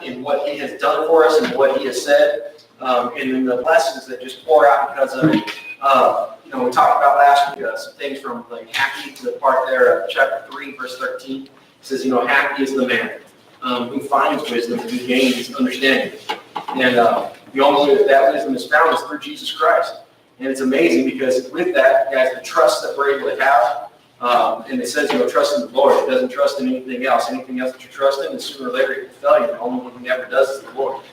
in what he has done for us and what he has said, and in the blessings that just pour out because of it. We talked about last week some things from like happy to the part there of chapter 3, verse 13. It says, happy is the man who finds wisdom and who gains understanding. And the only way that wisdom is found is through Jesus Christ. And it's amazing because with that, guys, the trust that we're able to have, and it says, trust in the Lord. It doesn't trust in anything else. Anything else that you trust in, and sooner or later it will fail you. The only one who never does is the Lord.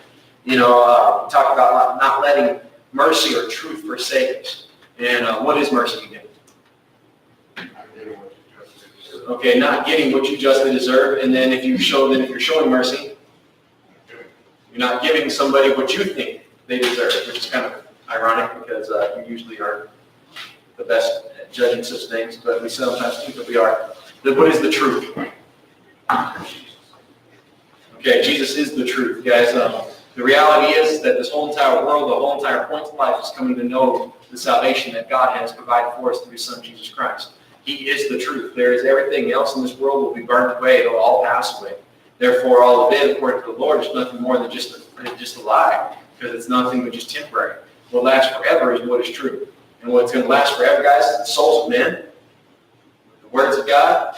Talk about not letting mercy or truth forsake us. And what is mercy again? Okay, not getting what you justly deserve. And then if you're showing mercy, you're not giving somebody what you think they deserve, which is kind of ironic because you usually aren't the best at judging such things, but we sometimes think that we are. What is the truth? Okay, Jesus is the truth, guys. The reality is that this whole entire world, the whole entire point of life is coming to know the salvation that God has provided for us through His Son, Jesus Christ. He is the truth. There is everything else in this world will be burned away. It will all pass away. Therefore, all of it, according to the Lord, is nothing more than just a lie, because it's nothing but just temporary. What lasts forever is what is true. And what's going to last forever, guys, is the souls of men, the words of God.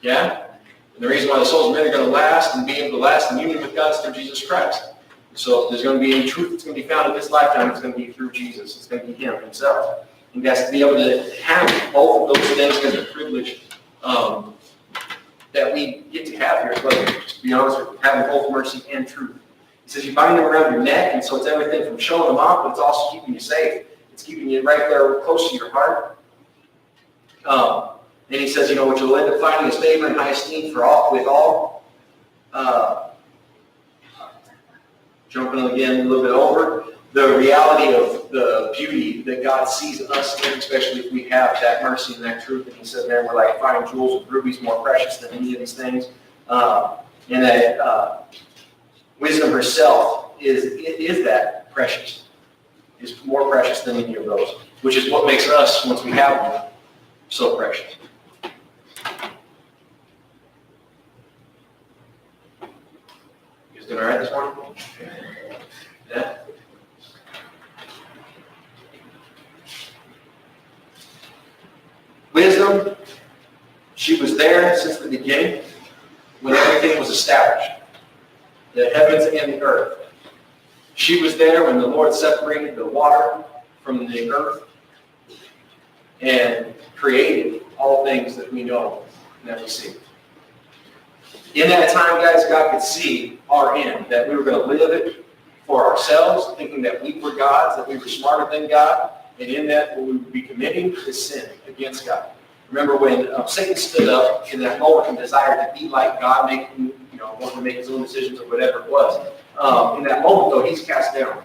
Yeah? And the reason why the souls of men are going to last and be able to last in union with God is through Jesus Christ. So if there's going to be any truth that's going to be found in this lifetime, it's going to be through Jesus. It's going to be Him Himself. And guys, to be able to have both of those things is a privilege that we get to have here as well. Just to be honest with you, having both mercy and truth. He says you bind them around your neck, and so it's everything from showing them off, but it's also keeping you safe. It's keeping you right there close to your heart. And he says, what you'll end up finding is favor and high esteem with all. Jumping again a little bit over, the reality of the beauty that God sees us in, especially if we have that mercy and that truth. And he says, man, we're like finding jewels with rubies more precious than any of these things. And that wisdom herself is that precious, is more precious than any of those, which is what makes us, once we have one, so precious. You guys doing all right this morning? Yeah. Wisdom, she was there since the beginning when everything was established, the heavens and the earth. She was there when the Lord separated the water from the earth and created all things that we know and that we see. In that time, guys, God could see our end, that we were going to live it for ourselves, thinking that we were gods, that we were smarter than God, and in that what we would be committing is sin against God. Remember when Satan stood up in that moment and desired to be like God, making, wanting to make his own decisions or whatever it was. In that moment, though, he's cast down.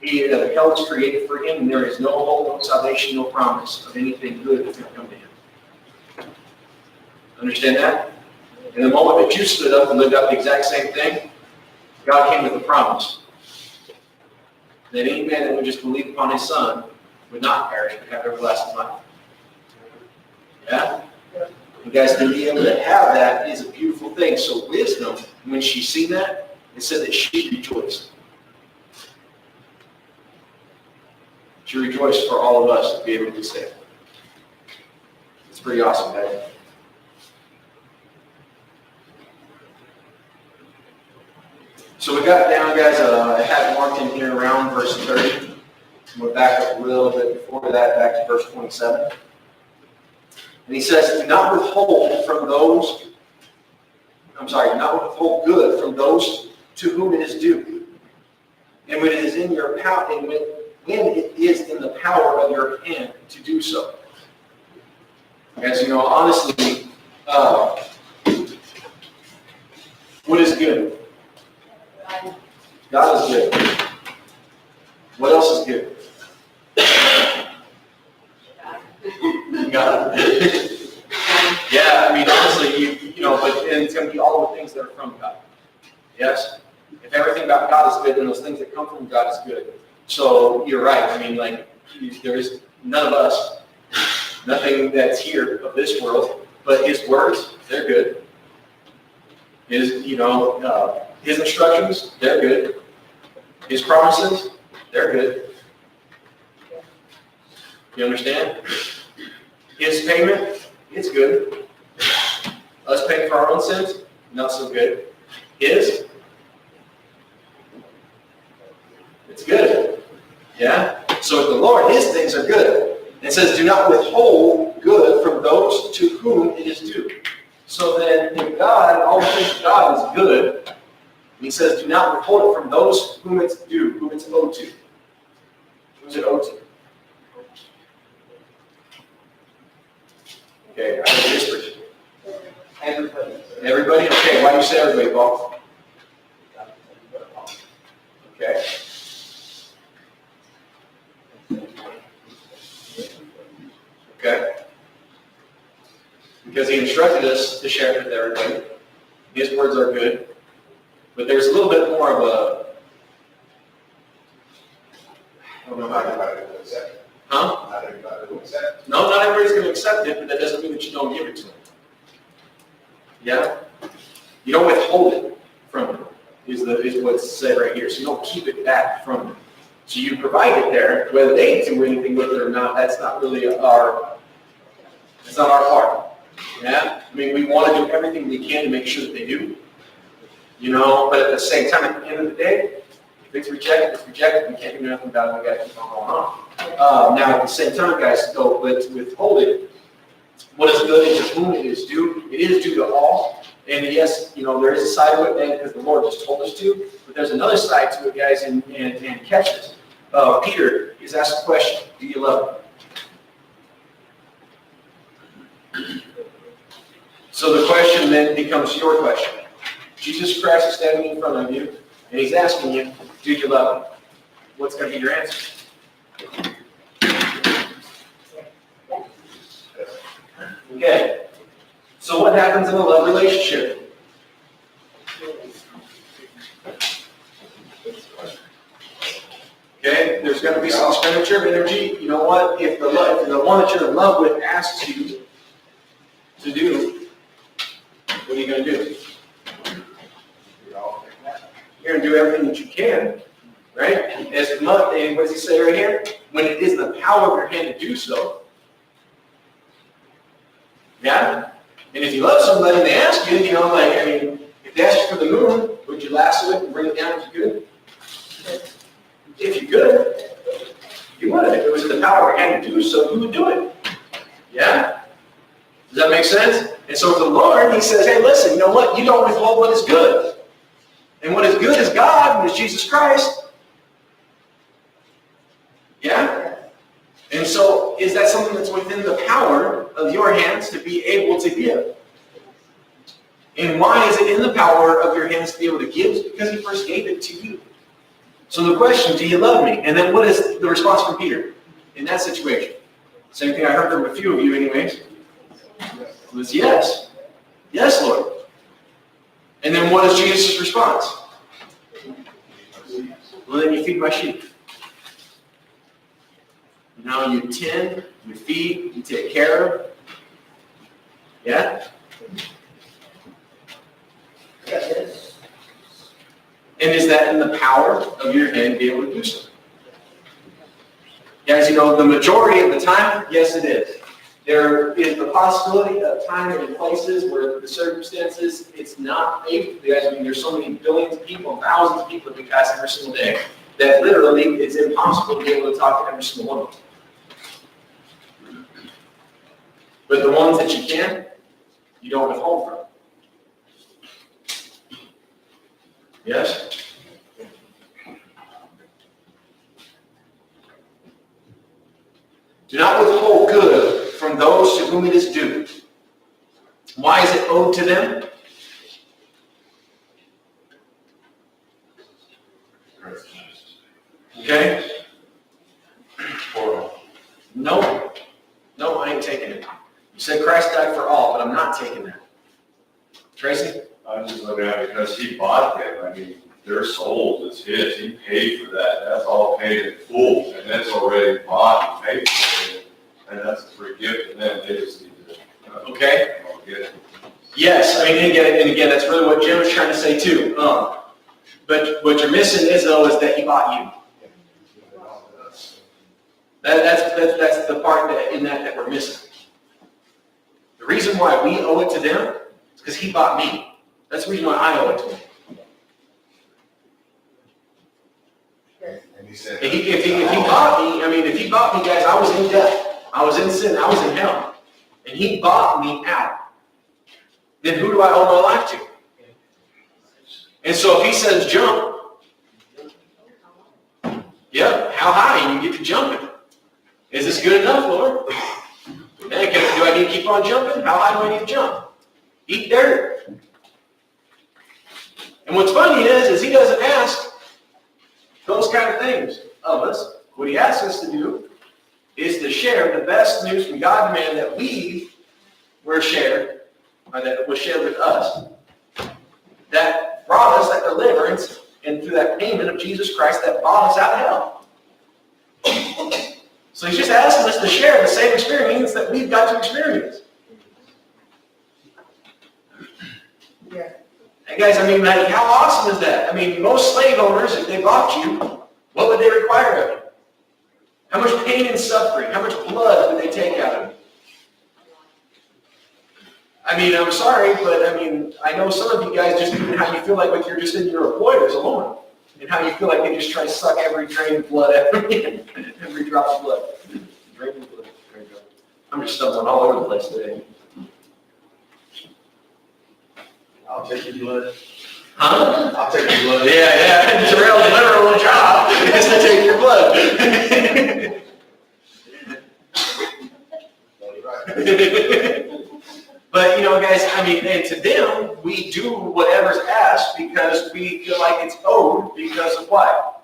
Hell is created for him, and there is no hope, no salvation, no promise of anything good that's going to come to him. Understand that? In the moment that you stood up and lived out the exact same thing, God came with a promise that any man that would just believe upon His Son would not perish but have everlasting life. Yeah? You guys, to be able to have that is a beautiful thing. So wisdom, when she seen that, it said that she rejoiced. She rejoiced for all of us to be able to be saved. It's pretty awesome, guys. So we got down, guys, I had marked in here around verse 30. We'll back up a little bit before that, back to verse 27. And he says, do not withhold good from those to whom it is due. And when it is in your power, and when it is in the power of your hand to do so. Guys, honestly, what is good? God is good. What else is good? God. Yeah, honestly, but it's going to be all the things that are from God. Yes? If everything about God is good, then those things that come from God is good. So you're right. There is none of us, nothing that's here of this world, but His words, they're good. His instructions, they're good. His promises, they're good. You understand? His payment, it's good. Us paying for our own sins, not so good. His, it's good. Yeah? So with the Lord, his things are good. It says, do not withhold good from those to whom it is due. So then, if God, all the things of God is good, and he says, do not withhold it from those whom it's due, whom it's owed to. Who's it owed to? Okay, I have whispered. Everybody. Everybody? Okay, why do you say everybody, Paul? Okay. Okay. Because he instructed us to share it with everybody. His words are good. But there's a little bit more of a, I don't know how to, huh? Not everybody will accept. No, not everybody's going to accept it, but that doesn't mean that you don't give it to them. Yeah? You don't withhold it from them, is what's said right here. So you don't keep it back from them. So you provide it there, whether they do anything with it or not, that's not really our part. Yeah? I mean, we want to do everything we can to make sure that they do. But at the same time, at the end of the day, if it's rejected, it's rejected. We can't do nothing about it. We got to keep on going on. Now, at the same time, guys, though, but to withhold it, what is good and to whom it is due, it is due to all. And yes, there is a side to it, because the Lord just told us to, but there's another side to it, guys, and catch this. Peter is asked a question, do you love him? So the question then becomes your question. Jesus Christ is standing in front of you, and he's asking you, do you love him? What's going to be your answer? Okay. So what happens in a love relationship? Okay, there's going to be some expenditure of energy. You know what? If the one that you're in love with asks you to do, what are you going to do? You're going to do everything that you can, right? As much, and what does he say right here? When it is in the power of your hand to do so. Yeah? And if you love somebody and they ask you, if they ask you for the moon, would you lasso it and bring it down if you could? If you could, you would. If it was in the power of your hand to do so, you would do it. Yeah? Does that make sense? And so the Lord, he says, hey, listen, you know what? You don't withhold what is good. And what is good is God, and is Jesus Christ. Yeah? And so, is that something that's within the power of your hands to be able to give? And why is it in the power of your hands to be able to give? It's because he first gave it to you. So the question, do you love me? And then what is the response from Peter in that situation? Same thing I heard from a few of you anyways. It was yes. Yes, Lord. And then what is Jesus' response? Well, then you feed my sheep. Now you tend, you feed, you take care of. Yeah? Yes. And is that in the power of your hand to be able to do so? Guys, the majority of the time, yes it is. There is the possibility of time and places where the circumstances, it's not able. Guys, there's so many billions of people, thousands of people that we pass every single day that literally it's impossible to be able to talk to every single one of them. But the ones that you can, you don't withhold from. Yes? Do not withhold good from those to whom it is due. Why is it owed to them? Okay? No. No, I ain't taking it. You said Christ died for all, but I'm not taking that. Tracy? I'm just looking at it because he bought them. Their souls is his. He paid for that. That's all paid in full, and that's already bought and paid for it. And that's a free gift to them. They just need to Okay. get it. Yes, I mean, and again, that's really what Jim was trying to say too. But what you're missing is that he bought you. That's the part that we're missing. The reason why we owe it to them is because he bought me. That's the reason why I owe it to him. And he said, If he bought me, if he bought me, guys, I was in death. I was in sin. I was in hell. And he bought me out. Then who do I owe my life to? And so if he says jump, yeah, how high? You get to jumping. Is this good enough, Lord? Man, do I need to keep on jumping? How high do I need to jump? Eat dirt. And what's funny is he doesn't ask those kind of things of us. What he asks us to do is to share the best news from God to man that we were shared, or that was shared with us, that brought us that deliverance, and through that payment of Jesus Christ that bought us out of hell. So he's just asking us to share the same experience that we've got to experience. Yeah. And guys, how awesome is that? Most slave owners, if they bought you, what would they require of you? How much pain and suffering, how much blood would they take out of you? I'm sorry, but I know some of you guys, just even how you feel like when you're just in your employers alone, and how you feel like they just try to suck every drain of blood out of you, every drop of blood. Drain of blood. I'm just stumbling all over the place today. I'll take your blood. Huh? I'll take your blood. Yeah. Terrell's literal job is to take your blood. But, guys, and to them, we do whatever's asked because we feel like it's owed because of what?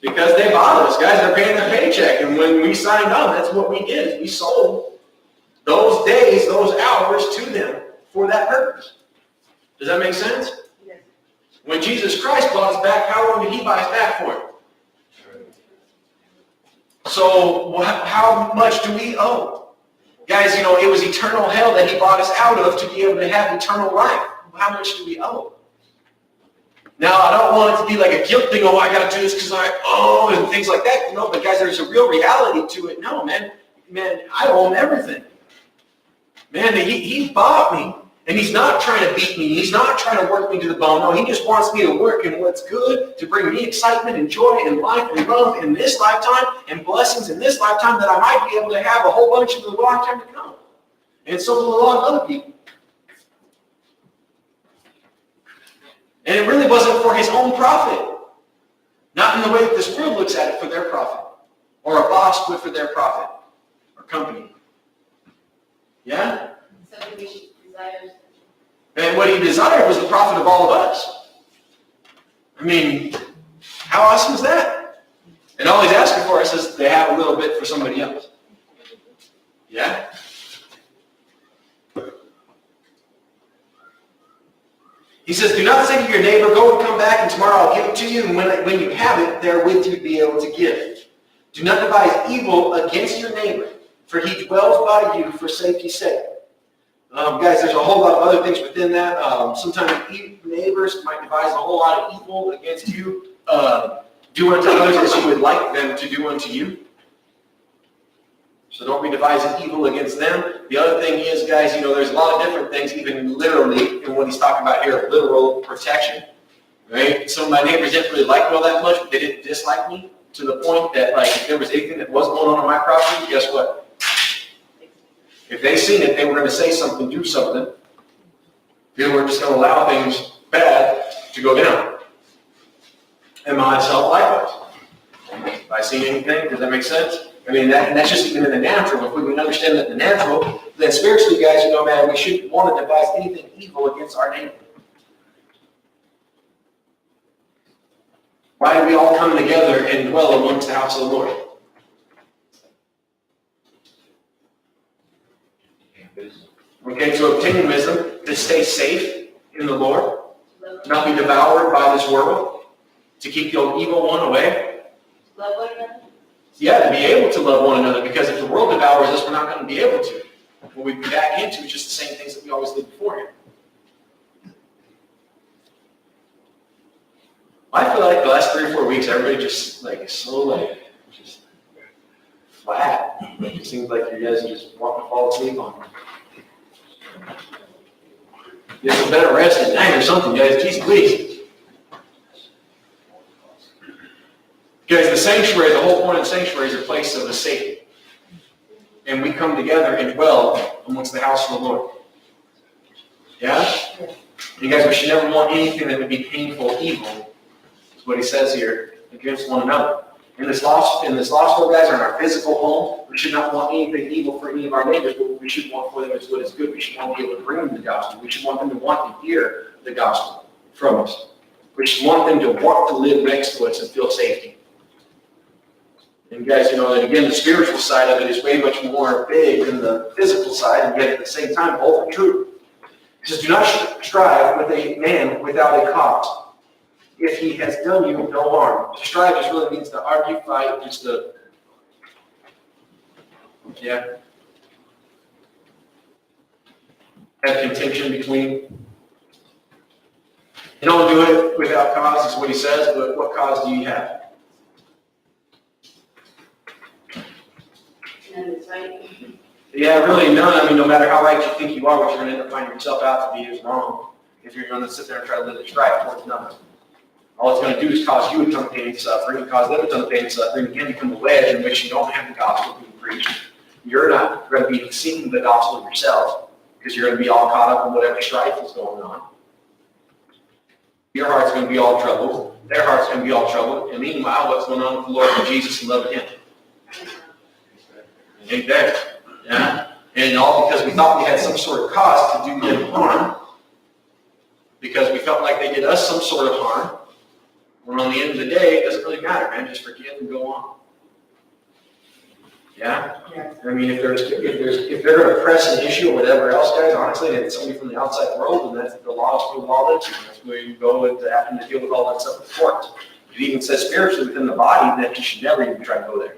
Because they bought us. Guys, they're paying their paycheck. And when we signed on, that's what we did. Is we sold those days, those hours to them for that purpose. Does that make sense? Yes. When Jesus Christ bought us back, how long did he buy us back for? So how much do we owe? Guys, it was eternal hell that he bought us out of to be able to have eternal life. How much do we owe? Now, I don't want it to be like a guilt thing, I got to do this because I owe, and things like that. No, but guys, there's a real reality to it. No, man, I owe him everything. Man, he bought me. And he's not trying to beat me. He's not trying to work me to the bone. No, he just wants me to work in what's good, to bring me excitement and joy and life and love in this lifetime and blessings in this lifetime that I might be able to have a whole bunch of the lifetime to come. And so will a lot of other people. And it really wasn't for his own profit. Not in the way that this world looks at it for their profit. Or a boss would for their profit. Or company. Yeah? Something we should desire. And what he desired was the profit of all of us. How awesome is that? And all he's asking for us is to have a little bit for somebody else. Yeah? He says, do not say to your neighbor, go and come back, and tomorrow I'll give it to you, and when you have it, therewith you be able to give. Do not devise evil against your neighbor, for he dwells by you for safety's sake. Guys, there's a whole lot of other things within that. Sometimes neighbors might devise a whole lot of evil against you. Do unto others as you would like them to do unto you. So don't be devising evil against them. The other thing is, guys, there's a lot of different things, even literally, in what he's talking about here, literal protection. Right? Some of my neighbors didn't really like me all that much, but they didn't dislike me to the point that, if there was anything that was going on my property, guess what? If they seen it, they were going to say something, do something. They were just going to allow things bad to go down. And myself likewise. If I see anything, does that make sense? That's just even in the natural. If we can understand that in the natural, then spiritually, guys, we shouldn't want to devise anything evil against our neighbor. Why do we all come together and dwell amongst the house of the Lord? Okay, to obtain wisdom, to stay safe in the Lord, not be devoured by this world, to keep the old evil one away. Love one another. Yeah, to be able to love one another, because if the world devours us, we're not going to be able to. What we'd be back into is just the same things that we always did beforehand. I feel like the last 3 or 4 weeks, everybody just like so like just flat. It seems like you guys are just wanting to fall asleep on me. Get some better rest at night or something, guys. Jeez, please. Guys, the sanctuary, the whole point of the sanctuary is a place of safety. And we come together and dwell amongst the house of the Lord. Yeah? You guys, we should never want anything that would be painful, evil. That's what he says here, against one another. In this lost world, guys, or in our physical home, we should not want anything evil for any of our neighbors, but we should want for them as what is good. We should want to be able to bring them the gospel. We should want them to want to hear the gospel from us. We should want them to want to live next to us and feel safety. And guys, and again, the spiritual side of it is way much more big than the physical side, and yet at the same time, both are true. He says, do not strive with a man without a cause, if he has done you no harm. To strive just really means to argue, fight, just to, have contention between. You don't do it without cause, is what he says, but what cause do you have? And it's right. Yeah, really none. I mean, no matter how right you think you are, what you're going to end up finding yourself out to be is wrong. If you're going to sit there and try to live a strife towards nothing. All it's going to do is cause you a ton of pain and suffering, and cause them a ton of pain and suffering. Again, become a wedge in which you don't have the gospel being preached. You're not going to be seeking the gospel yourself, because you're going to be all caught up in whatever strife is going on. Your heart's going to be all troubled. Their heart's going to be all troubled. And meanwhile, what's going on with the Lord and Jesus and loving Him? Ain't there? Yeah? And all because we thought we had some sort of cause to do them harm, because we felt like they did us some sort of harm. When on the end of the day, it doesn't really matter, man. Just forgive and go on. Yeah? I mean, if they're going to press an issue or whatever else, guys, honestly, and it's somebody from the outside world, and that's the law is for law into. That's where you go with having to deal with all that stuff in court. It even says spiritually within the body that you should never even try to go there.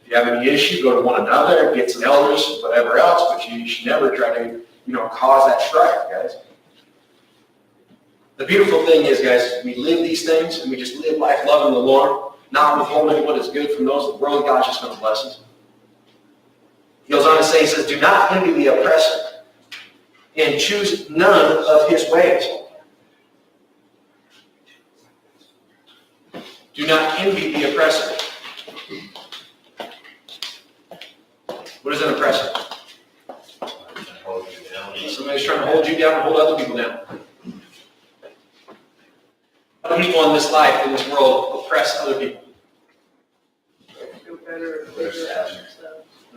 If you have any issue, go to one another, get some elders, whatever else, but you should never try to, cause that strife, guys. The beautiful thing is, guys, we live these things, and we just live life loving the Lord, not withholding what is good from those of the world. God's just going to bless us. He goes on to say, he says, do not envy the oppressor, and choose none of his ways. Do not envy the oppressor. What is an oppressor? Somebody's trying to hold you down and hold other people down. Other people in this life, in this world, oppress other people.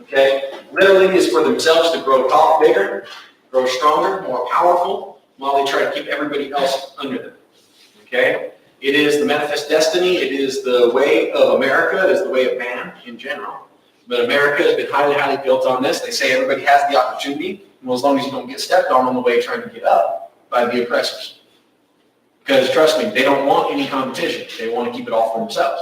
Okay? Literally is for themselves to grow tall, bigger, grow stronger, more powerful, while they try to keep everybody else under them. Okay? It is the manifest destiny. It is the way of America. It is the way of man in general. But America has been highly, highly built on this. They say everybody has the opportunity, well, as long as you don't get stepped on the way trying to get up by the oppressors. Because trust me, they don't want any competition. They want to keep it all for themselves.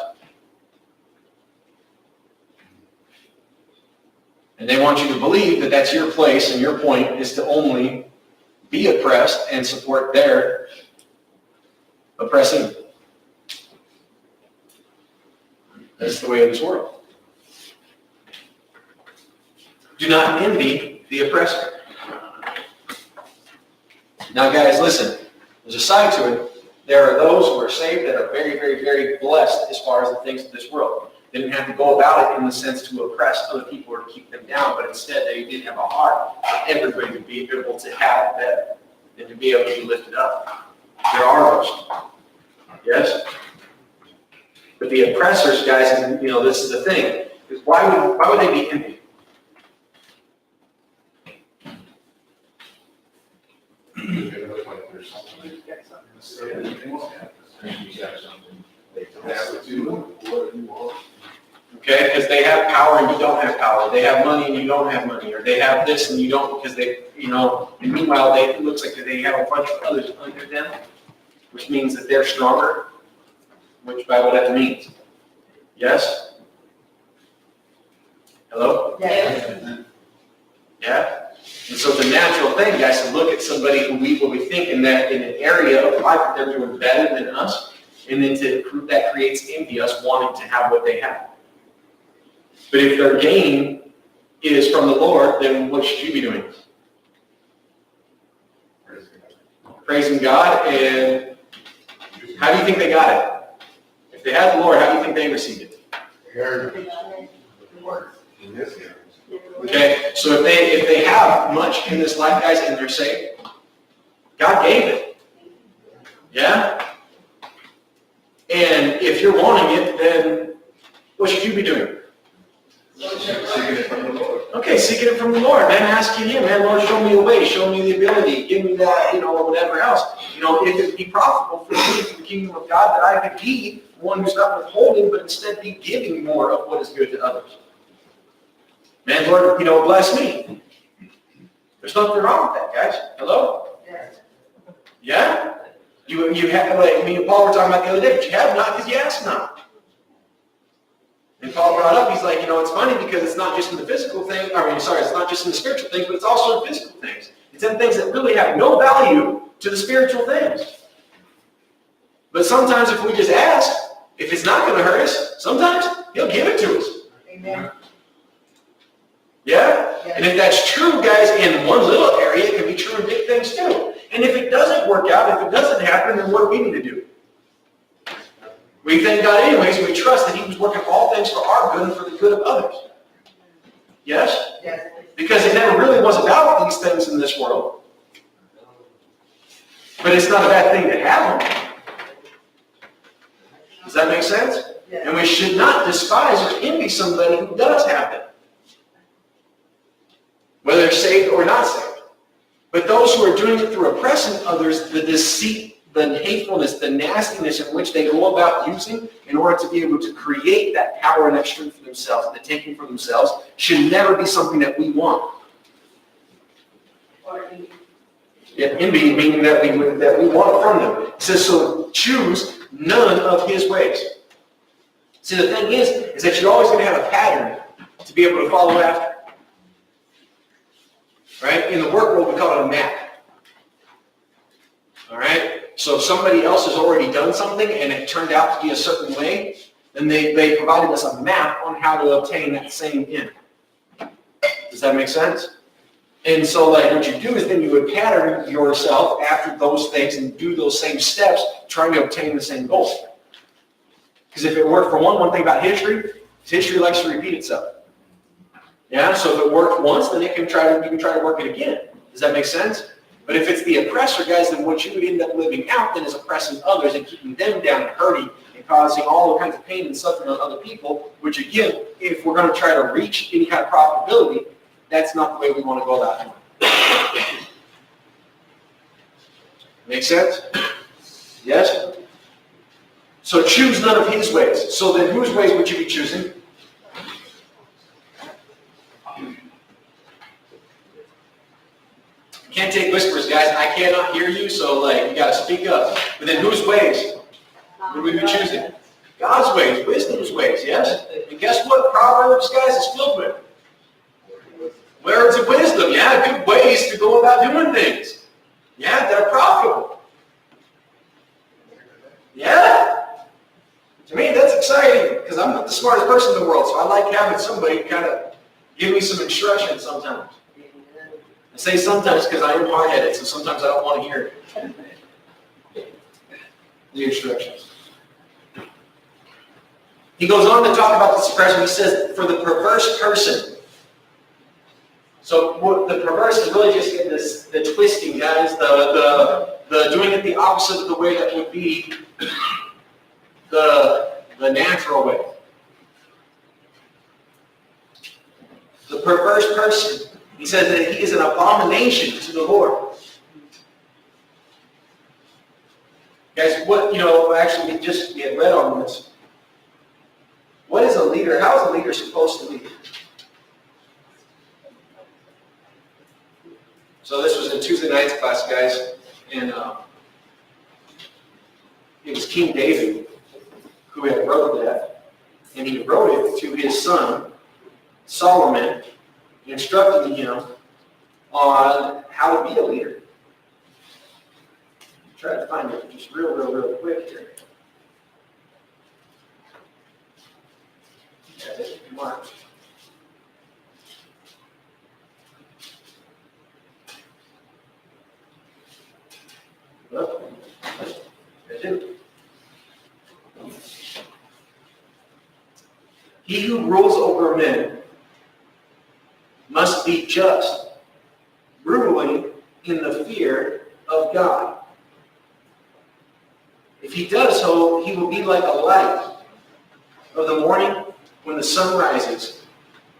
And they want you to believe that that's your place, and your point is to only be oppressed and support their oppressing. That's the way of this world. Do not envy the oppressor. Now, guys, listen. There's a side to it. There are those who are saved that are very, very, very blessed as far as the things of this world. They didn't have to go about it in the sense to oppress other people or to keep them down, but instead they did have a heart for everybody to be able to have that and to be able to be lifted up. There are those. Yes? But the oppressors, guys, this is the thing. Is why would they be envied? Okay, because they have power and you don't have power. They have money and you don't have money. Or they have this and you don't, because they, and meanwhile, it looks like they have a bunch of others under them, which means that they're stronger, which by what that means. Yes? Hello? Yes. Yeah? And so it's a natural thing, guys, to look at somebody who we will be thinking that in an area of life that they're doing better than us, and then that creates envy, us wanting to have what they have. But if their gain is from the Lord, then what should you be doing? Praising God. And how do you think they got it? If they had the Lord, how do you think they received it? Okay, so if they have much in this life, guys, and they're saved, God gave it. Yeah? And if you're wanting it, then what should you be doing? Okay, seeking it from the Lord, man, asking Him, man, Lord, show me the way, show me the ability, give me that, or whatever else. If it be profitable for me for the kingdom of God, that I could be one who's not withholding, but instead be giving more of what is good to others. Man, Lord, bless me. There's nothing wrong with that, guys. Hello? Yeah? You have, like me and Paul were talking about the other day, but you have not because you ask not. And Paul brought up, he's like, it's funny because it's not just in the physical thing, it's not just in the spiritual things, but it's also in physical things. It's in things that really have no value to the spiritual things. But sometimes if we just ask, if it's not going to hurt us, sometimes He'll give it to us. Amen. Yeah? And if that's true, guys, in one little area, it can be true in big things too. And if it doesn't work out, if it doesn't happen, then what do we need to do? We thank God anyways, and we trust that He was working all things for our good and for the good of others. Yes? Yes. Because it never really was about these things in this world. But it's not a bad thing to have them. Does that make sense? Yes. And we should not despise or envy somebody who does have them. Whether they're saved or not saved. But those who are doing it through oppressing others, the deceit, the hatefulness, the nastiness in which they go about using in order to be able to create that power and that strength for themselves, and the taking for themselves, should never be something that we want. Yeah, envy meaning that we want from them. It says, so choose none of His ways. See, the thing is that you're always going to have a pattern to be able to follow after. Right? In the work world, we call it a map. All right? So if somebody else has already done something and it turned out to be a certain way, then they provided us a map on how to obtain that same end. Does that make sense? And so what you do is then you would pattern yourself after those things and do those same steps trying to obtain the same goal. Because if it worked for one thing about history likes to repeat itself. Yeah, so if it worked once, then you can try to work it again. Does that make sense? But if it's the oppressor, guys, then what you would end up living out then is oppressing others and keeping them down and hurting and causing all kinds of pain and suffering on other people, which again, if we're going to try to reach any kind of profitability, that's not the way we want to go about it. Make sense? Yes? So choose none of His ways. So then whose ways would you be choosing? Can't take whispers, guys. I cannot hear you, so you got to speak up. But then whose ways would we be choosing? God's ways, wisdom's ways, yes? And guess what Proverbs, guys, is filled with? Words of wisdom, yeah, good ways to go about doing things. Yeah, that are profitable. Yeah? To me, that's exciting, because I'm not the smartest person in the world, so I like having somebody kind of give me some instruction sometimes. I say sometimes because I am hard-headed, so sometimes I don't want to hear it. The instructions. He goes on to talk about the suppression. He says, for the perverse person. So what the perverse is really just getting the twisting, guys, the doing it the opposite of the way that would be the natural way. The perverse person. He says that he is an abomination to the Lord. Guys, actually we had read on this. What is a leader? How is a leader supposed to lead? So this was in Tuesday night's class, guys, and it was King David who had wrote that, and he wrote it to his son, Solomon, instructing him on how to be a leader. Try to find it just real quick here. Okay, Mark. Well, I do. He who rules over men must be just, ruling in the fear of God. If he does so, he will be like a light of the morning when the sun rises,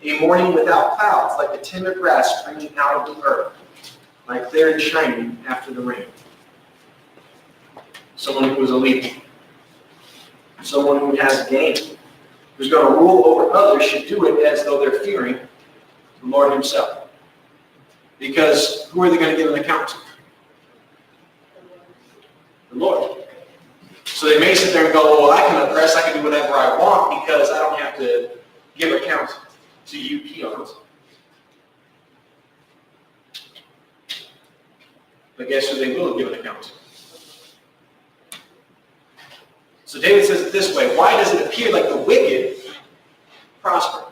a morning without clouds, like the tender grass springing out of the earth, like clear and shining after the rain. Someone who is a leader, someone who has game, who's going to rule over others, should do it as though they're fearing the Lord himself. Because who are they going to give an account to? The Lord. So they may sit there and go, well, I can oppress, I can do whatever I want because I don't have to give account to you peons. But guess who they will give an account to? So David says it this way: why does it appear like the wicked prosper?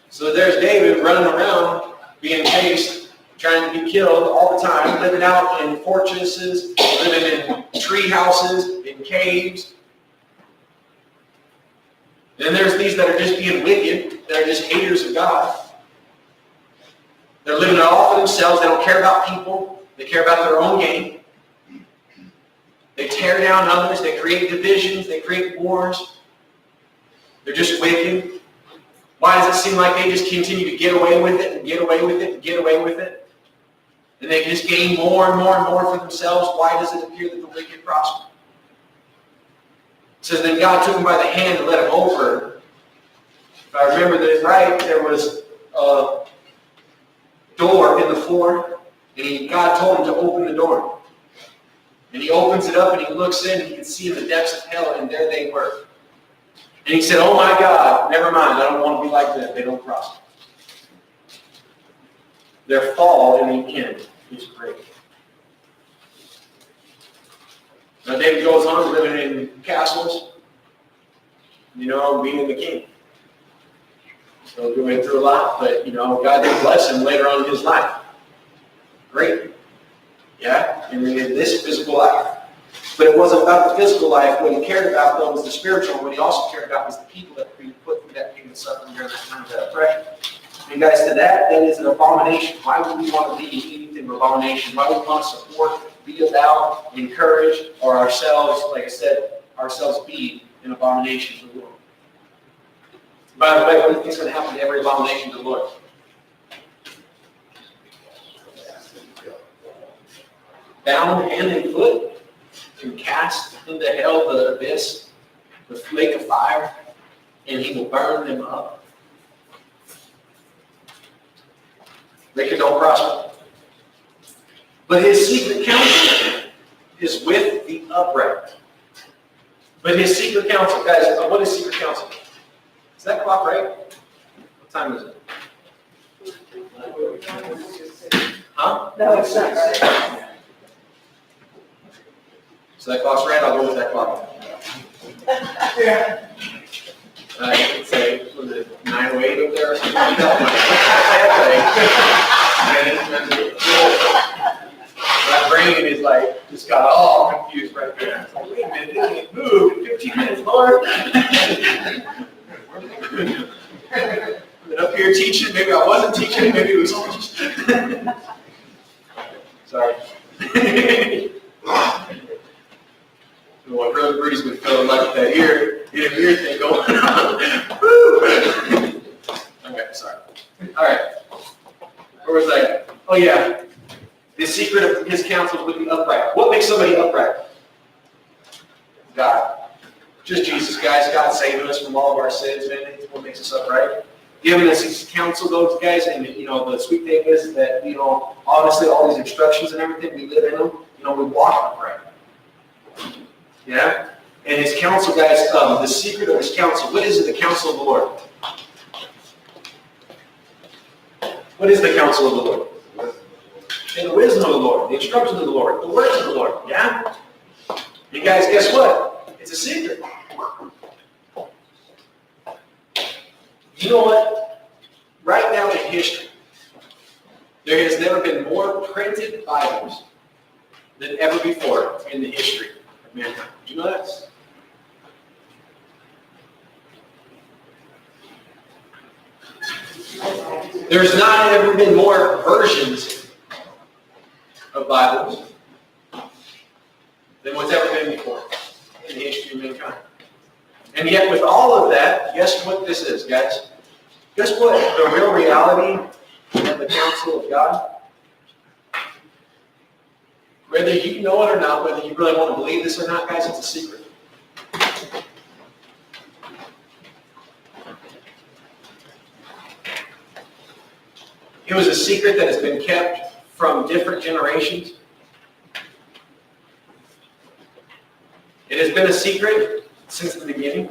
So there's David running around, being chased, trying to be killed all the time, living out in fortresses, living in tree houses, in caves. Then there's these that are just being wicked, that are just haters of God. They're living it all for themselves. They don't care about people. They care about their own gain. They tear down others. They create divisions. They create wars. They're just wicked. Why does it seem like they just continue to get away with it and get away with it and get away with it? And they just gain more and more and more for themselves. Why does it appear that the wicked prosper? It says, then God took him by the hand and led him over. If I remember this right, there was a door in the floor. And God told him to open the door. And he opens it up and he looks in and he can see in the depths of hell, and there they were. And he said, oh my God, never mind, I don't want to be like them. They don't prosper. Their fall in the end is great. Now David goes on living in castles, being the king. So going through a lot, but God did bless him later on in his life. Great. Yeah? And in this physical life. But it wasn't about the physical life. What he cared about, though, was the spiritual. What he also cared about was the people that were being put through that pain and suffering during that time of that oppression. And guys, to that is an abomination. Why would we want to be anything of abomination? Why would we want to support, be about, encourage, or ourselves, like I said, ourselves be an abomination to the Lord? By the way, what do you think is going to happen to every abomination to the Lord? Bound hand and foot, and cast into hell, the abyss, the lake of fire, and he will burn them up. Wicked don't prosper. But his secret counsel is with the upright. But his secret counsel, guys, what is secret counsel? Is that clock right? What time is it? Huh? No, it's not. So that clock's right, I'll go with that clock. Yeah. I'd say, was it 9:08 up there or something like that? My brain is like, just got all confused right there. It's like, wait a minute, it can't move in 15 minutes, Lord. I've been up here teaching, maybe I wasn't teaching, maybe it was all just... Sorry. What Brother Breeze would feel like that ear thing going on. Woo! Okay, sorry. All right. Where was I? Oh, yeah. The secret of his counsel would be upright. What makes somebody upright? God. Just Jesus, guys. God saving us from all of our sins, man. That's what makes us upright. Giving us his counsel, those guys, and the sweet thing is that, honestly, all these instructions and everything, we live in them, we walk upright. Yeah? And his counsel, guys, the secret of his counsel, what is it, the counsel of the Lord? What is the counsel of the Lord? And the wisdom of the Lord, the instructions of the Lord, the words of the Lord. Yeah? You guys, guess what? It's a secret. You know what? Right now in history, there has never been more printed Bibles than ever before in the history of mankind. Do you know that? There's not ever been more versions of Bibles than what's ever been before in the history of mankind. And yet with all of that, guess what this is, guys? Guess what the real reality of the counsel of God? Whether you know it or not, whether you really want to believe this or not, guys, it's a secret. It was a secret that has been kept from different generations. It has been a secret since the beginning.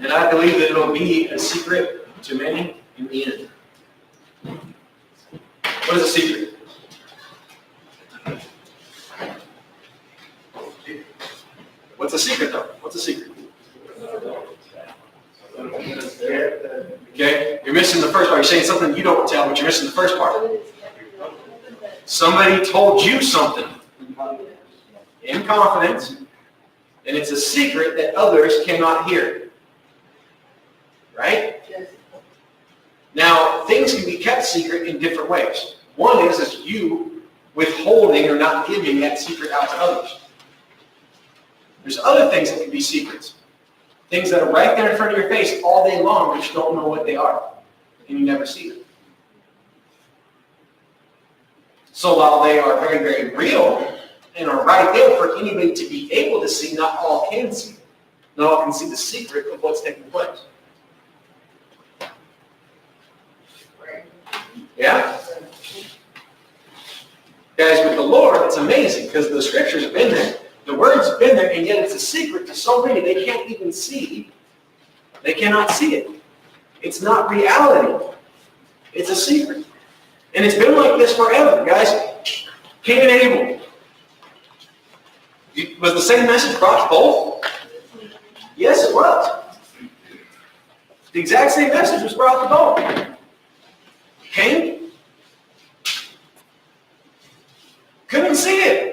And I believe that it will be a secret to many in the end. What is a secret? What's a secret, though? What's a secret? Okay? You're missing the first part. You're saying something you don't tell, but you're missing the first part. Somebody told you something in confidence, and it's a secret that others cannot hear. Right? Now, things can be kept secret in different ways. One is you withholding or not giving that secret out to others. There's other things that can be secrets. Things that are right there in front of your face all day long, but you don't know what they are. And you never see them. So while they are very, very real and are right there for anybody to be able to see, not all can see. Not all can see the secret of what's taking place. Yeah? Guys, with the Lord, it's amazing because the scriptures have been there. The word's have been there, and yet it's a secret to so many they can't even see. They cannot see it. It's not reality. It's a secret. And it's been like this forever, guys. Cain and Abel. Was the same message brought to both? Yes, it was. The exact same message was brought to both. Cain couldn't see it.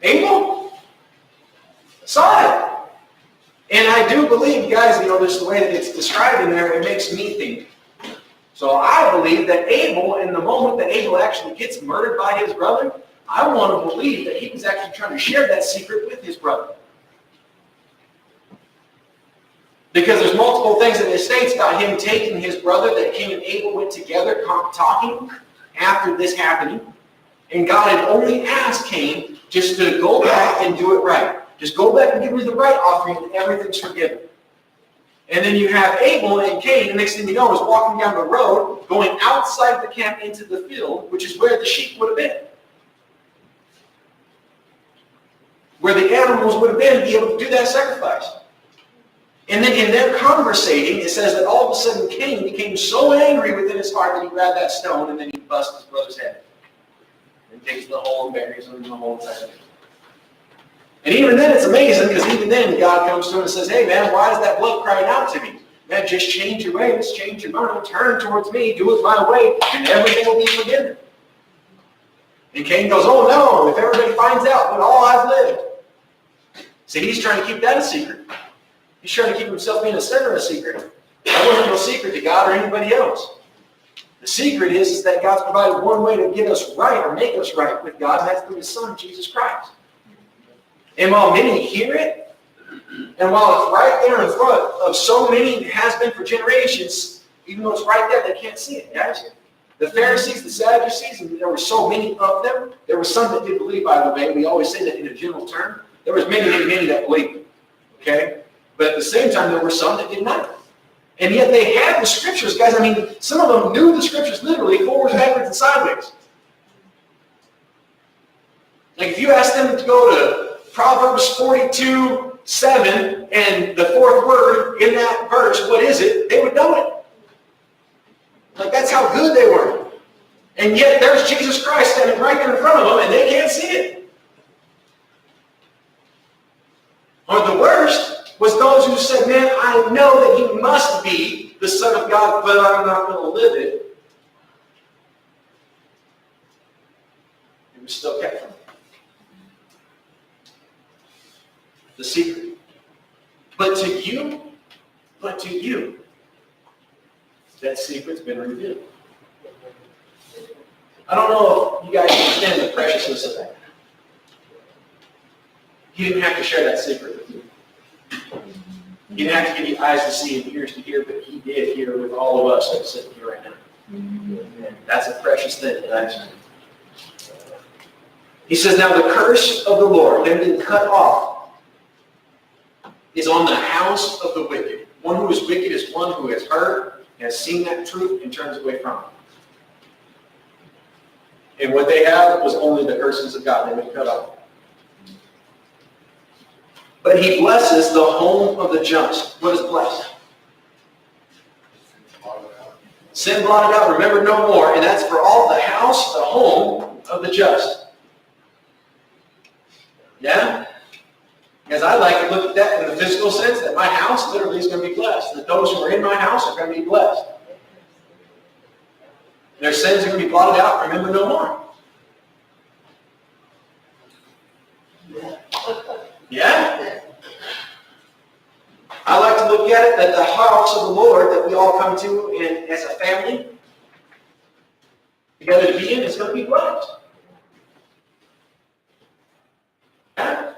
Abel saw it. And I do believe, guys, just the way that it's described in there, it makes me think. So I believe that Abel, in the moment that Abel actually gets murdered by his brother, I want to believe that he was actually trying to share that secret with his brother. Because there's multiple things in it states about him taking his brother, that Cain and Abel went together talking after this happening. And God had only asked Cain just to go back and do it right. Just go back and give me the right offering and everything's forgiven. And then you have Abel and Cain, the next thing you know is walking down the road, going outside the camp into the field, which is where the sheep would have been. Where the animals would have been to be able to do that sacrifice. And then in their conversating, it says that all of a sudden Cain became so angry within his heart that he grabbed that stone and then he busts his brother's head. And takes the hole and buries him in the whole entire thing. And even then it's amazing because even then God comes to him and says, hey man, why is that blood crying out to me? Man, just change your ways, change your mind, turn towards me, do it my way, and everything will be forgiven. And Cain goes, oh no, if everybody finds out what all I've lived. See, he's trying to keep that a secret. He's trying to keep himself being a sinner a secret. That wasn't no secret to God or anybody else. The secret is that God's provided one way to get us right or make us right with God, and that's through His Son, Jesus Christ. And while many hear it, and while it's right there in front of so many, it has been for generations, even though it's right there, they can't see it, guys. The Pharisees, the Sadducees, and there were so many of them. There were some that did believe, by the way. We always say that in a general term. There was many, many, many that believed. Okay? But at the same time, there were some that did not. And yet they had the scriptures, guys. I mean, some of them knew the scriptures literally forwards, backwards, and sideways. Like if you ask them to go to Proverbs 42, 7 and the 4th word in that verse, what is it? They would know it. Like, that's how good they were. And yet there's Jesus Christ standing right there in front of them and they can't see it. Or the worst was those who said, man, I know that he must be the Son of God, but I'm not going to live it. It was still kept from them. The secret. But to you, that secret's been revealed. I don't know if you guys understand the preciousness of that. He didn't have to share that secret with you. He didn't have to give you eyes to see and ears to hear, but he did here with all of us that's sitting here right now. That's a precious thing, guys. He says, now the curse of the Lord, them being cut off, is on the house of the wicked. One who is wicked is one who has heard, has seen that truth, and turns away from it. And what they have was only the curses of God. They've been cut off. But he blesses the home of the just. What is blessed? Sin blotted out, remember no more. And that's for all the house, the home of the just. Yeah? Because I like to look at that in the physical sense, that my house literally is going to be blessed. That those who are in my house are going to be blessed. Their sins are going to be blotted out, remember no more. Yeah? I like to look at it that the house of the Lord that we all come to and as a family together to be in is going to be blessed. Yeah?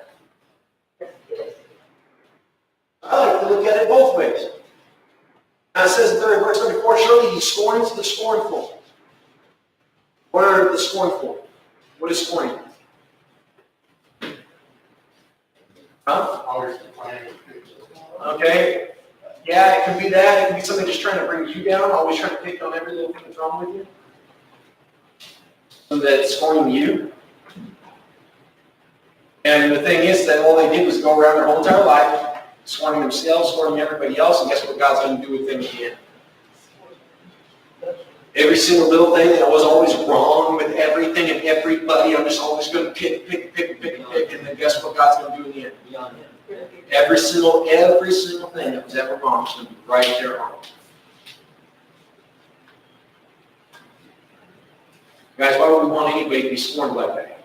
I like to look at it both ways. Now it says in verse 34, surely he scorns the scornful. What are the scornful? What is scorning? Huh? Always complaining. Okay. Yeah, it can be that. It can be something just trying to bring you down, always trying to pick on every little thing that's wrong with you. So that's scorning you. And the thing is that all they did was go around their whole entire life, scorning themselves, scorning everybody else, and guess what God's going to do with them again? Every single little thing that was always wrong with everything and everybody, I'm just always going to pick, and then guess what God's going to do in the end? Beyond that. Every single thing that was ever wrong is going to be right there on. Guys, why would we want anybody to be scorned like that?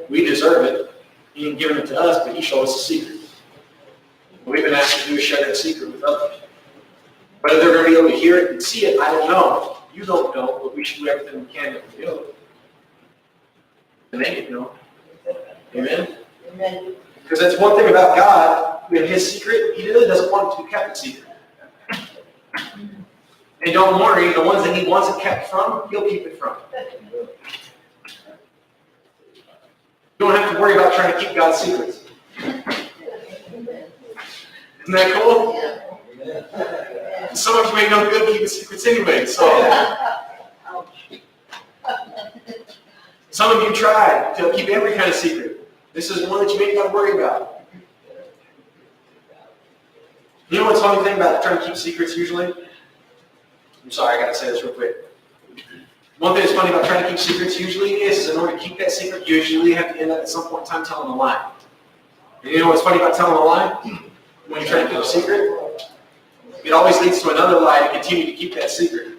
We deserve it. He didn't give it to us, but he showed us a secret. What we've been asked to do is share that secret with others. Whether they're going to be able to hear it and see it, I don't know. You don't know, but we should do everything we can to reveal it. To make it known. Amen? Amen. Because that's one thing about God, in his secret, he really doesn't want it to be kept a secret. And don't worry, the ones that he wants it kept from, he'll keep it from. You don't have to worry about trying to keep God's secrets. Isn't that cool? Yeah. Some of you may know good keeping secrets anyway, so. Some of you try to keep every kind of secret. This is one that you may not worry about. You know what's the funny thing about trying to keep secrets usually? I'm sorry, I gotta say this real quick. One thing that's funny about trying to keep secrets usually is in order to keep that secret, you usually have to end up at some point in time telling a lie. And you know what's funny about telling a lie? When you're trying to keep a secret, it always leads to another lie to continue to keep that secret.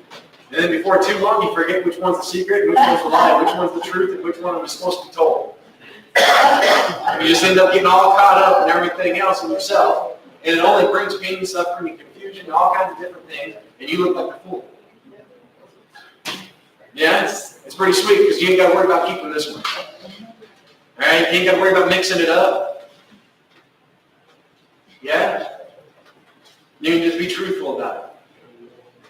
And then before too long, you forget which one's the secret, and which one's the lie, which one's the truth, and which one was supposed to be told. And you just end up getting all caught up in everything else in yourself. And it only brings pain and suffering and confusion and all kinds of different things, and you look like a fool. Yeah, it's pretty sweet because you ain't got to worry about keeping this one. All right, you ain't got to worry about mixing it up. Yeah? You can just be truthful about it.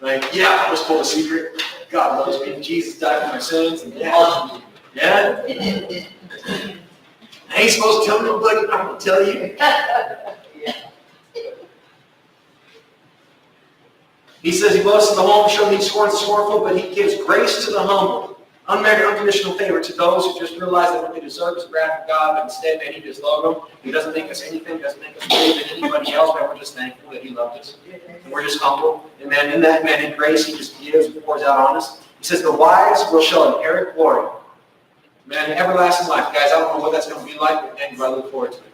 Like, yeah, I was told a secret. God loves me. Jesus died for my sins. And yeah. Yeah? I ain't supposed to tell nobody, but I'm going to tell you. He says he blesses the home, showing he scorns the scornful, but he gives grace to the humble. unmerited, unconditional favor to those who just realize that what they deserve is the wrath of God, but instead, man, He just loved them. He doesn't make us anything, doesn't make us better than anybody else, but we're just thankful that He loved us. And we're just humble. And man, in that, man, in grace, He just gives and pours out on us. He says, the wise will shall inherit glory. Man, everlasting life. Guys, I don't know what that's going to be like, but man, I look forward to it.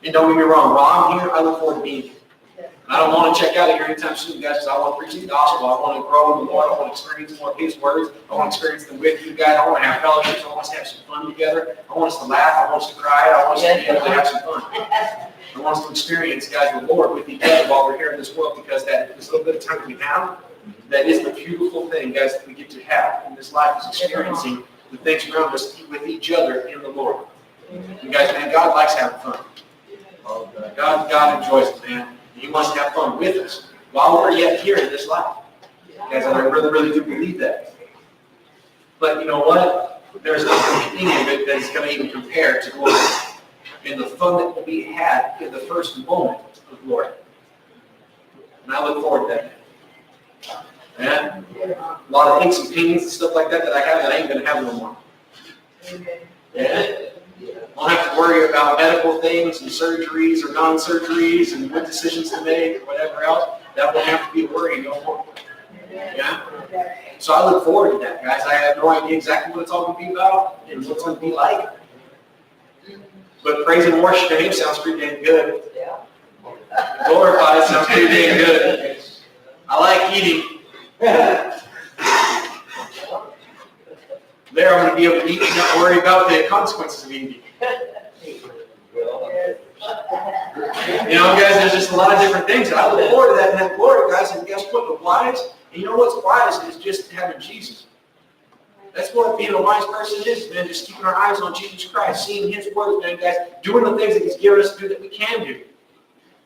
And don't get me wrong, while I'm here, I look forward to being here. And I don't want to check out of here anytime soon, guys, because I want to preach the gospel. I want to grow in the Lord. I want to experience more of His words. I want to experience them with you guys. I want to have fellowships. I want us to have some fun together. I want us to laugh. I want us to cry. I want us to be able to have some fun. I want us to experience, guys, the Lord with each other while we're here in this world, because that this little bit of time we have, that is the beautiful thing, guys, that we get to have in this life, is experiencing the things around us with each other in the Lord. And guys, man, God likes having fun. God enjoys it, man. He wants to have fun with us while we're yet here in this life. Guys, I really, really do believe that. But you know what? There's nothing in it that is going to even compare to glory and the fun that we had in the first moment of glory. And I look forward to that. Man, a lot of aches and pains and stuff like that I have that I ain't going to have no more. Yeah. I don't have to worry about medical things and surgeries or non-surgeries and what decisions to make or whatever else. That won't have to be a worry no more. Yeah? So I look forward to that, guys. I have no idea exactly what it's all going to be about and what it's going to be like. But praise and worship to Him sounds pretty damn good. Glorified sounds pretty damn good. I like eating. There I'm going to be able to eat and not worry about the consequences of eating. You know, guys, there's just a lot of different things. I look forward to that and that glory, guys. And guess what? The wise, and you know what's wise is just having Jesus. That's what being a wise person is, man. Just keeping our eyes on Jesus Christ, seeing His words, man, guys. Doing the things that He's given us to do that we can do.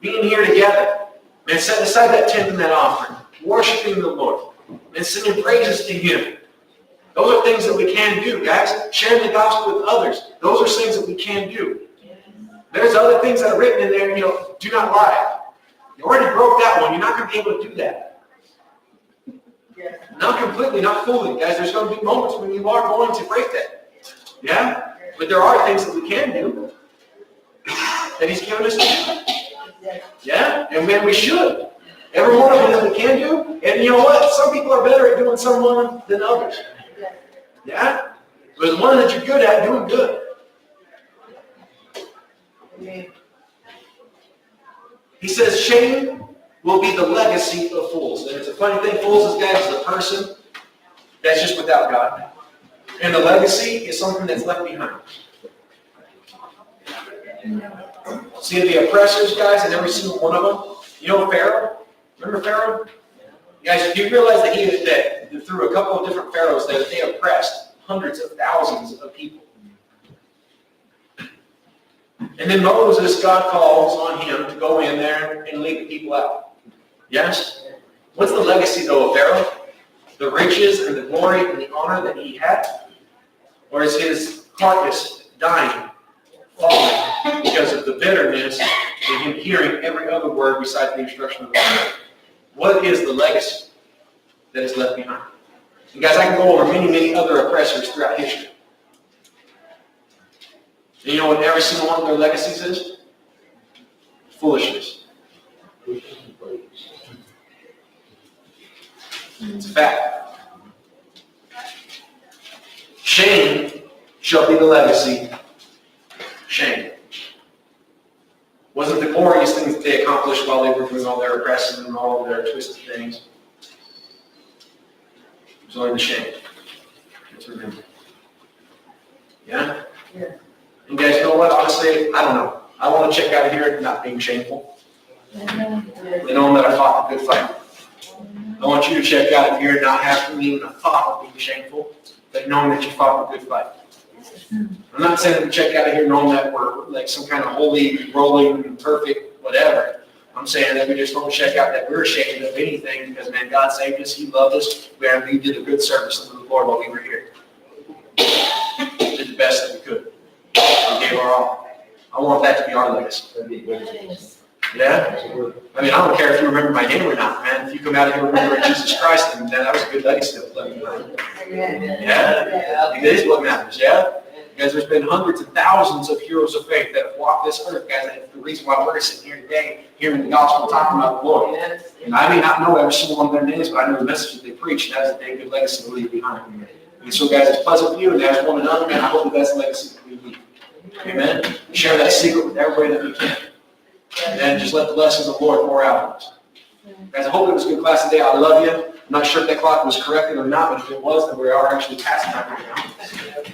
Being here together. Man, setting aside that tenth and that offering. Worshiping the Lord. And singing praises to Him. Those are things that we can do, guys. Sharing the gospel with others. Those are things that we can do. There's other things that are written in there, you know, do not lie. You already broke that one. You're not going to be able to do that. Not completely, not fully, guys. There's going to be moments when you are going to break that. Yeah? But there are things that we can do that He's given us to do. Yeah? And man, we should. Every one of them that we can do. And you know what? Some people are better at doing some one than others. Yeah? But the one that you're good at, doing good. He says, shame will be the legacy of fools. And it's a funny thing, fools, guys, is a person that's just without God. And the legacy is something that's left behind. See the oppressors, guys, and every single one of them. You know Pharaoh? Remember Pharaoh? Guys, do you realize that through a couple of different pharaohs that they oppressed hundreds of thousands of people? And then Moses, God calls on him to go in there and lead the people out. Yes? What's the legacy, though, of Pharaoh? The riches and the glory and the honor that he had? Or is his carcass dying, falling, because of the bitterness and him hearing every other word besides the instruction of the Lord? What is the legacy that is left behind? And guys, I can go over many, many other oppressors throughout history. And you know what every single one of their legacies is? Foolishness. It's a fact. Shame shall be the legacy. Shame. Wasn't the glorious things that they accomplished while they were doing all their oppressing and all of their twisted things. It was only the shame. Let's remember. Yeah? Yeah. And guys, you know what? Honestly, I don't know. I want to check out of here not being shameful. And knowing that I fought the good fight. I want you to check out of here not having even a thought of being shameful, but knowing that you fought the good fight. I'm not saying that we check out of here knowing that we're like some kind of holy, rolling, perfect, whatever. I'm saying that we just don't check out that we're ashamed of anything because, man, God saved us. He loved us. We did a good service unto the Lord while we were here. We did the best that we could. We gave our all. I want that to be our legacy. Yeah? I mean, I don't care if you remember my name or not, man. If you come out of here remembering Jesus Christ, then that was a good legacy to live. Yeah? It is what matters, yeah? Because there's been hundreds of thousands of heroes of faith that have walked this earth, guys. And the reason why we're sitting here today, hearing the gospel, talking about the Lord. And I may not know every single one of their names, but I know the message that they preach, and that is a damn good legacy to leave behind. And so, guys, it's pleasant for you, and as one another, man, I hope that that's the legacy that we leave. Amen? Share that secret with everybody that we can. And then just let the blessings of the Lord pour out on us. Guys, I hope it was a good class today. I love you. I'm not sure if that clock was corrected or not, but if it was, then we are actually passing time right now.